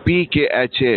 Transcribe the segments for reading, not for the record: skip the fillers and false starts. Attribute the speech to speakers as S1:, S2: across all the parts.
S1: PKHA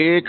S1: 1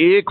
S1: 1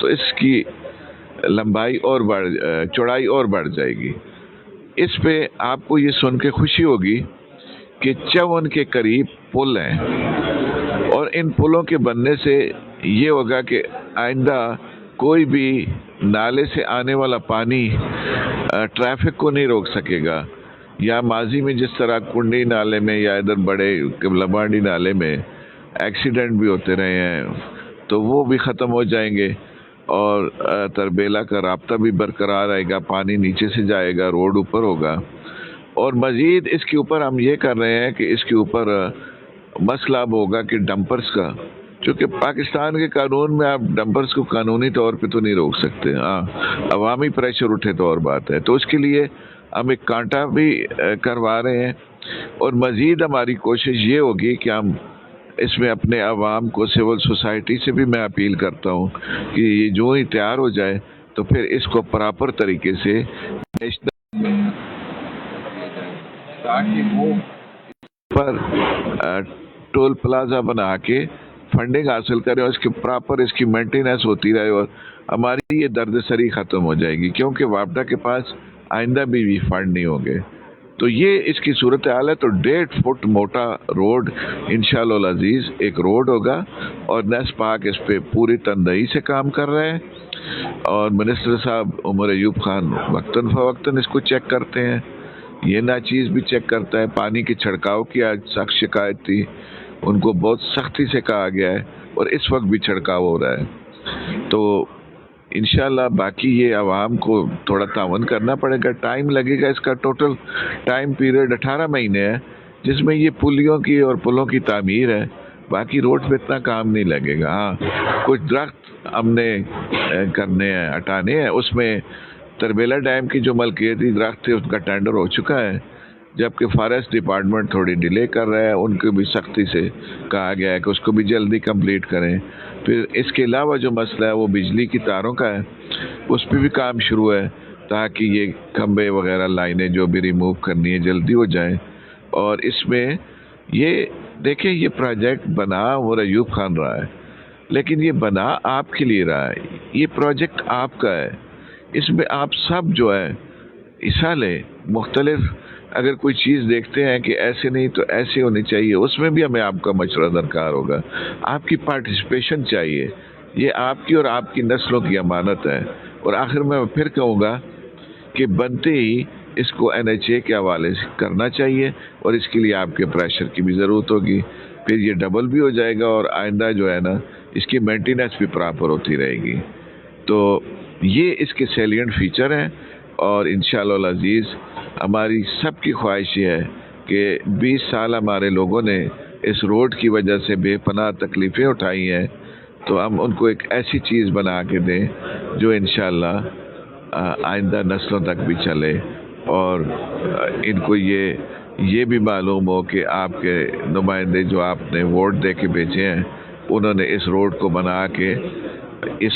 S1: تو اس کی لمبائی اور چوڑائی اور بڑھ جائے گی. اس پہ آپ کو یہ سن کے خوشی ہوگی کہ 54 کے قریب پل ہیں، اور ان پلوں کے بننے سے یہ ہوگا کہ آئندہ کوئی بھی نالے سے آنے والا پانی ٹریفک کو نہیں روک سکے گا. یا ماضی میں جس طرح کنڈی نالے میں یا ادھر بڑے قبلہ بانڈی نالے میں ایکسیڈنٹ بھی ہوتے رہے ہیں، تو وہ بھی ختم ہو جائیں گے، اور تربیلا کا رابطہ بھی برقرار رہے گا. پانی نیچے سے جائے گا، روڈ اوپر ہوگا. اور مزید اس کے اوپر ہم یہ کر رہے ہیں کہ اس کے اوپر مسئلہ اب ہوگا کہ ڈمپرز کا، چونکہ پاکستان کے قانون میں آپ ڈمپرز کو قانونی طور پہ تو نہیں روک سکتے. ہاں، عوامی پریشر اٹھے تو اور بات ہے. تو اس کے لیے ہم ایک کانٹا بھی کروا رہے ہیں، اور مزید ہماری کوشش یہ ہوگی کہ ہم اس میں اپنے عوام کو، سول سوسائٹی سے بھی میں اپیل کرتا ہوں کہ یہ جو ہی تیار ہو جائے تو پھر اس کو پراپر طریقے سے تاکہ وہ پر ٹول پلازا بنا کے فنڈنگ حاصل کرے، اور اس کے پراپر اس کی مینٹیننس ہوتی رہے، اور ہماری یہ درد سری ختم ہو جائے گی، کیونکہ وابڈا کے پاس آئندہ بھی فنڈ نہیں ہوں گے. تو یہ اس کی صورتحال ہے. تو 1.5 فٹ موٹا روڈ انشاءاللہ العزیز ایک روڈ ہوگا، اور نیس پاک اس پہ پوری تندہی سے کام کر رہے ہیں، اور منسٹر صاحب عمر ایوب خان وقتاً فوقتاً اس کو چیک کرتے ہیں. یہ ناچیز بھی چیک کرتا ہے. پانی کے چھڑکاؤ کی آج سخت شکایت تھی، ان کو بہت سختی سے کہا گیا ہے، اور اس وقت بھی چھڑکاؤ ہو رہا ہے. تو انشاءاللہ باقی یہ عوام کو تھوڑا تعاون کرنا پڑے گا، ٹائم لگے گا. اس کا ٹوٹل ٹائم پیریڈ 18 مہینے ہے، جس میں یہ پلیوں کی اور پلوں کی تعمیر ہے. باقی روڈ پہ اتنا کام نہیں لگے گا. ہاں، کچھ درخت ہم نے کرنے ہیں، ہٹانے ہیں. اس میں تربیلا ڈیم کی جو ملکیتی درخت تھے اس کا ٹینڈر ہو چکا ہے، جبکہ فارسٹ ڈپارٹمنٹ تھوڑی ڈیلے کر رہا ہے. ان کو بھی سختی سے کہا گیا ہے کہ اس کو بھی جلدی کمپلیٹ کریں. پھر اس کے علاوہ جو مسئلہ ہے وہ بجلی کی تاروں کا ہے، اس پہ بھی کام شروع ہے، تاکہ یہ کھمبے وغیرہ لائنیں جو بھی ریموو کرنی ہے جلدی ہو جائیں. اور اس میں یہ دیکھیں، یہ پروجیکٹ بنا عمر ایوب خان رہا ہے، لیکن یہ بنا آپ کے لیے رہا ہے. یہ پروجیکٹ آپ کا ہے، اس میں آپ سب جو ہے حصہ لیں. مختلف اگر کوئی چیز دیکھتے ہیں کہ ایسے نہیں تو ایسے ہونی چاہیے، اس میں بھی ہمیں آپ کا مشورہ درکار ہوگا. آپ کی پارٹیسپیشن چاہیے. یہ آپ کی اور آپ کی نسلوں کی امانت ہے. اور آخر میں پھر کہوں گا کہ بنتے ہی اس کو NHA کے حوالے سے کرنا چاہیے، اور اس کے لیے آپ کے پریشر کی بھی ضرورت ہوگی. پھر یہ ڈبل بھی ہو جائے گا، اور آئندہ جو ہے نا اس کی مینٹیننس بھی پراپر ہوتی رہے گی. تو یہ اس کے سیلینٹ فیچر ہیں. اور انشاءاللہ العزیز ہماری سب کی خواہش یہ ہے کہ 20 سال ہمارے لوگوں نے اس روڈ کی وجہ سے بے پناہ تکلیفیں اٹھائی ہیں، تو ہم ان کو ایک ایسی چیز بنا کے دیں جو انشاءاللہ آئندہ نسلوں تک بھی چلے، اور ان کو یہ بھی معلوم ہو کہ آپ کے نمائندے جو آپ نے ووٹ دے کے بھیجے ہیں، انہوں نے اس روڈ کو بنا کے اس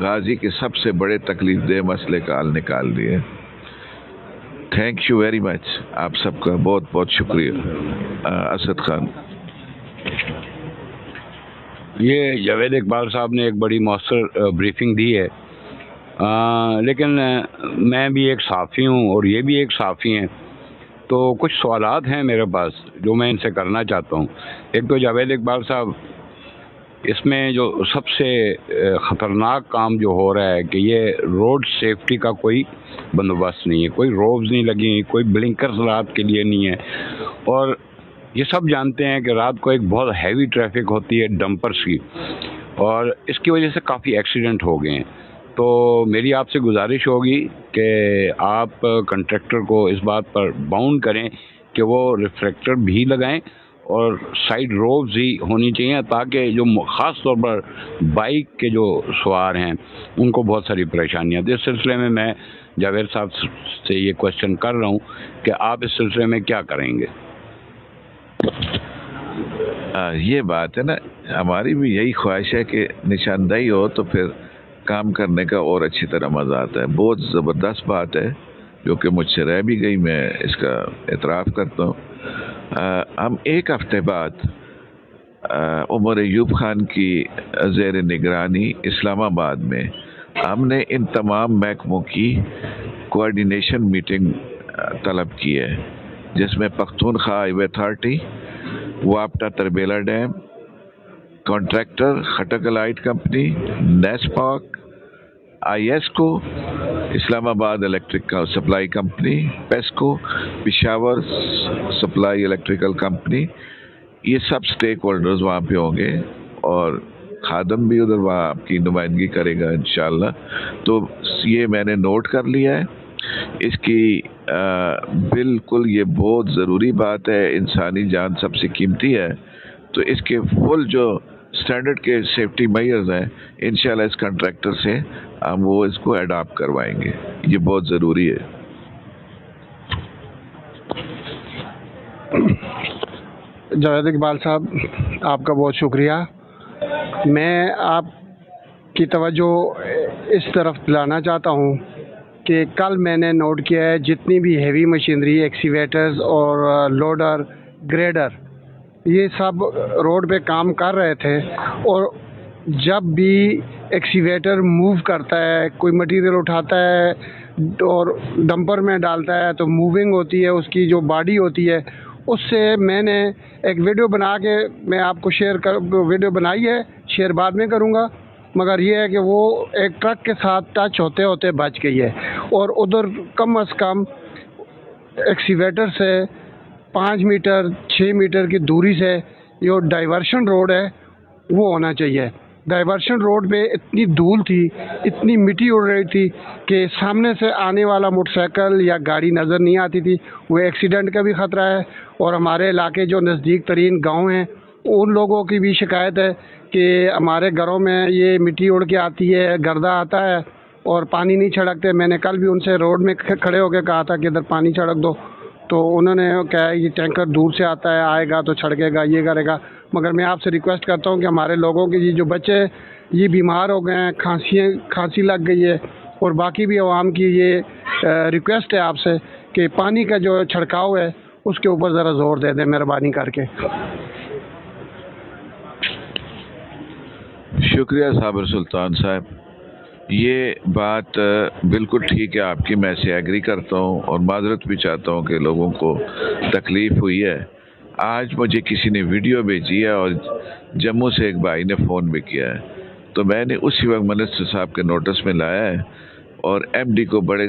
S1: غازی کے سب سے بڑے تکلیف دہ مسئلے کا حل نکال دیے. Thank you very much. آپ سب کا بہت بہت شکریہ. اسد خان.
S2: یہ جاوید اقبال صاحب نے ایک بڑی مؤثر بریفنگ دی ہے، لیکن میں بھی ایک صحافی ہوں اور یہ بھی ایک صحافی ہیں، تو کچھ سوالات ہیں میرے پاس جو میں ان سے کرنا چاہتا ہوں. ایک تو جاوید اقبال صاحب، اس میں جو سب سے خطرناک کام جو ہو رہا ہے کہ یہ روڈ سیفٹی کا کوئی بندوبست نہیں ہے، کوئی روبز نہیں لگی، کوئی بلنکرز رات کے لیے نہیں ہے، اور یہ سب جانتے ہیں کہ رات کو ایک بہت ہیوی ٹریفک ہوتی ہے ڈمپرز کی، اور اس کی وجہ سے کافی ایکسیڈنٹ ہو گئے ہیں. تو میری آپ سے گزارش ہوگی کہ آپ کنٹریکٹر کو اس بات پر باؤنڈ کریں کہ وہ ریفلیکٹر بھی لگائیں، اور سائڈ روبز ہی ہونی چاہیے، تاکہ جو خاص طور پر بائک کے جو سوار ہیں ان کو بہت ساری پریشانیاں. اس سلسلے میں میں جاوید صاحب سے یہ کوشچن کر رہا ہوں کہ آپ اس سلسلے میں کیا کریں گے؟
S1: یہ بات ہے نا، ہماری بھی یہی خواہش ہے کہ نشاندہی ہو تو پھر کام کرنے کا اور اچھی طرح مزہ آتا ہے. بہت زبردست بات ہے جو کہ مجھ سے رہ بھی گئی، میں اس کا اعتراف کرتا ہوں. ہم ایک ہفتے بعد عمر ایوب خان کی زیر نگرانی اسلام آباد میں ہم نے ان تمام محکموں کی کوآرڈینیشن میٹنگ طلب کی ہے، جس میں پختونخوا ہائی وے اتھارٹی، وابٹا Tarbela dam, contractor Khattak light company, NESPAK, I S کو، Islamabad electric supply company, PESCO, Peshawar supply electrical company, یہ سب سٹیک ہولڈرز وہاں پہ ہوں گے، اور خادم بھی ادھر وہاں آپ کی نمائندگی کرے گا انشاءاللہ۔ تو یہ میں نے نوٹ کر لیا ہے، اس کی بالکل یہ بہت ضروری بات ہے، انسانی جان سب سے قیمتی ہے، تو اس کے فل جو سٹینڈرڈ کے سیفٹی میئرز ہیں انشاءاللہ اس کنٹریکٹر سے ہم وہ اس کو اڈاپٹ کروائیں گے، یہ بہت ضروری ہے۔
S3: جاوید اقبال صاحب، آپ کا بہت شکریہ۔ میں آپ کی توجہ اس طرف دلانا چاہتا ہوں کہ کل میں نے نوٹ کیا ہے جتنی بھی ہیوی مشینری، ایکسیویٹرز اور لوڈر، گریڈر، یہ سب روڈ پہ کام کر رہے تھے، اور جب بھی ایکسیویٹر موو کرتا ہے، کوئی مٹیریل اٹھاتا ہے اور ڈمپر میں ڈالتا ہے تو موونگ ہوتی ہے، اس کی جو باڈی ہوتی ہے، اس سے میں نے ایک ویڈیو بنا کے میں آپ کو ویڈیو بنائی ہے، شیئر بعد میں کروں گا، مگر یہ ہے کہ وہ ایک ٹرک کے ساتھ ٹچ ہوتے ہوتے بچ گئی ہے، اور ادھر کم از کم ایکسیویٹر سے 5 میٹر 6 میٹر کی دوری سے جو ڈائیورشن روڈ ہے وہ ہونا چاہیے۔ ڈائیورشن روڈ پہ اتنی دھول تھی، اتنی مٹی اڑ رہی تھی کہ سامنے سے آنے والا موٹر سائیکل یا گاڑی نظر نہیں آتی تھی، وہ ایکسیڈنٹ کا بھی خطرہ ہے۔ اور ہمارے علاقے جو نزدیک ترین گاؤں ہیں ان لوگوں کی بھی شکایت ہے کہ ہمارے گھروں میں یہ مٹی اڑ کے آتی ہے، گردہ آتا ہے اور پانی نہیں چھڑکتے۔ میں نے کل بھی ان سے روڈ میں کھڑے ہو کے کہا تھا کہ ادھر پانی چھڑک دو، تو انہوں نے کہا یہ ٹینکر دور سے آتا ہے، آئے گا تو چھڑکے گا، یہ کرے گا۔ مگر میں آپ سے ریکویسٹ کرتا ہوں کہ ہمارے لوگوں کے یہ جو بچے یہ بیمار ہو گئے ہیں، کھانسی لگ گئی ہے، اور باقی بھی عوام کی یہ ریکویسٹ ہے آپ سے کہ پانی کا جو چھڑکاؤ ہے اس کے اوپر ذرا زور دے دیں مہربانی کر کے۔
S1: شکریہ صابر سلطان صاحب، یہ بات بالکل ٹھیک ہے آپ کی، میں سے ایگری کرتا ہوں اور معذرت بھی چاہتا ہوں کہ لوگوں کو تکلیف ہوئی ہے۔ آج مجھے کسی نے ویڈیو بھیجی ہے اور جموں سے ایک بھائی نے فون بھی کیا ہے، تو میں نے اسی وقت منسٹر صاحب کے نوٹس میں لایا ہے، اور ایم ڈی کو بڑے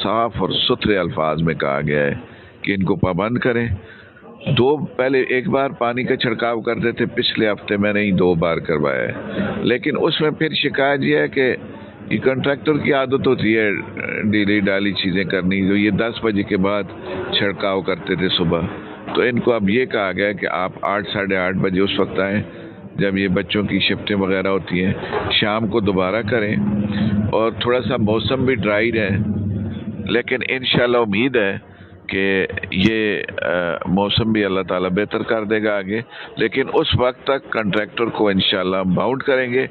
S1: صاف اور ستھرے الفاظ میں کہا گیا ہے کہ ان کو پابند کریں۔ پہلے ایک بار پانی کا چھڑکاؤ کرتے تھے، پچھلے ہفتے میں نے 2 بار کروایا ہے، لیکن اس میں پھر شکایت یہ ہے کہ یہ کنٹریکٹر کی عادت ہوتی ہے ڈیلی ڈالی چیزیں کرنی، جو یہ 10 بجے کے بعد چھڑکاؤ کرتے تھے صبح، تو ان کو اب یہ کہا گیا کہ آپ 8 ساڑھے 8 بجے اس وقت آئیں جب یہ بچوں کی شفٹیں وغیرہ ہوتی ہیں، شام کو دوبارہ کریں، اور تھوڑا سا موسم بھی ڈرائی رہے، لیکن انشاءاللہ امید ہے کہ یہ موسم بھی اللہ تعالیٰ بہتر کر دے گا آگے، لیکن اس وقت تک کنٹریکٹر کو انشاءاللہ باؤنڈ کریں گے۔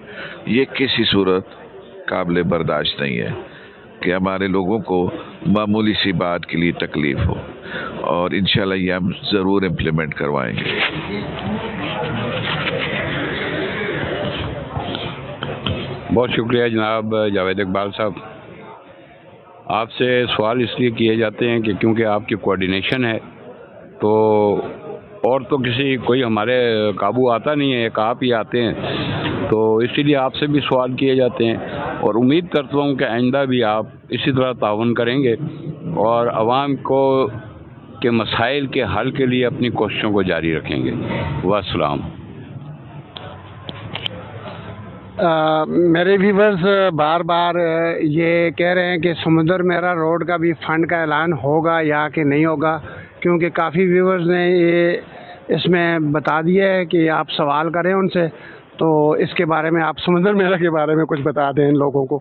S1: یہ کسی صورت قابل برداشت نہیں ہے کہ ہمارے لوگوں کو معمولی سی بات کے لیے تکلیف ہو، اور انشاءاللہ یہ ہم ضرور امپلیمنٹ کروائیں گے۔
S2: بہت شکریہ جناب جاوید اقبال صاحب۔ آپ سے سوال اس لیے کیے جاتے ہیں کہ کیونکہ آپ کی کوآرڈینیشن ہے، تو اور تو کوئی ہمارے قابو آتا نہیں ہے، ایک آپ ہی آتے ہیں، تو اسی لیے آپ سے بھی سوال کیے جاتے ہیں، اور امید کرتا ہوں کہ آئندہ بھی آپ اسی طرح تعاون کریں گے اور عوام کے مسائل کے حل کے لیے اپنی کوششوں کو جاری رکھیں گے۔ والسلام۔
S3: میرے ویورز بار بار یہ کہہ رہے ہیں کہ سمندر میرا روڈ کا بھی فنڈ کا اعلان ہوگا یا کہ نہیں ہوگا، کیونکہ کافی ویورز نے یہ اس میں بتا دیا ہے کہ آپ سوال کریں ان سے، تو اس کے بارے میں آپ سمندر میرا کے بارے میں کچھ بتا دیں ان لوگوں کو۔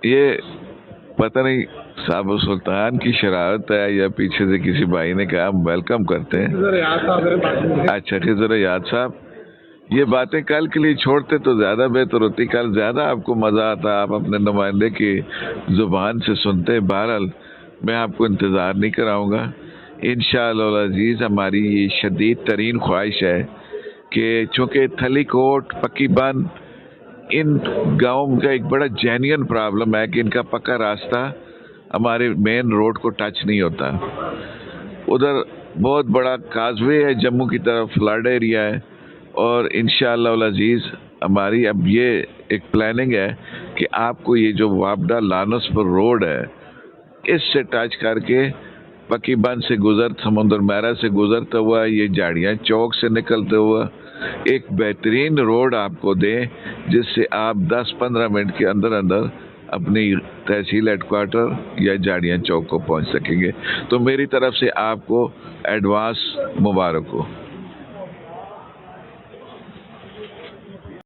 S1: یہ پتہ نہیں صابر سلطان کی شرارت ہے یا پیچھے سے کسی بھائی نے کہا، ہم ویلکم کرتے ہیں۔ اچھا خضر یاد صاحب، یہ باتیں کل کے لیے چھوڑتے تو زیادہ بہتر ہوتی، کل زیادہ آپ کو مزہ آتا، آپ اپنے نمائندے کی زبان سے سنتے۔ بہرحال میں آپ کو انتظار نہیں کراؤں گا، انشاءاللہ عزیز ہماری یہ شدید ترین خواہش ہے کہ چونکہ تھلی کوٹ، پکی بند ان گاؤں کا ایک بڑا جینین پرابلم ہے کہ ان کا پکا راستہ ہمارے مین روڈ کو ٹچ نہیں ہوتا. ادھر بہت بڑا کازوے ہے جموں کی طرف، فلڈ ایریا ہے، اور انشاءاللہ العزیز ہماری اب یہ ایک پلاننگ ہے کہ آپ کو یہ جو وابڈا لانس پر روڈ ہے اس سے ٹچ کر کے پکی بند سے سمندر میرا سے گزرتا ہوا یہ جاڑیاں چوک سے نکلتے ہوا ایک بہترین روڈ آپ کو دیں، جس سے آپ 10-15 منٹ کے اندر اندر اپنی تحصیل ہیڈ کوارٹر یا جاڑیاں چوک کو پہنچ سکیں گے. تو میری طرف سے آپ کو ایڈوانس مبارک ہو.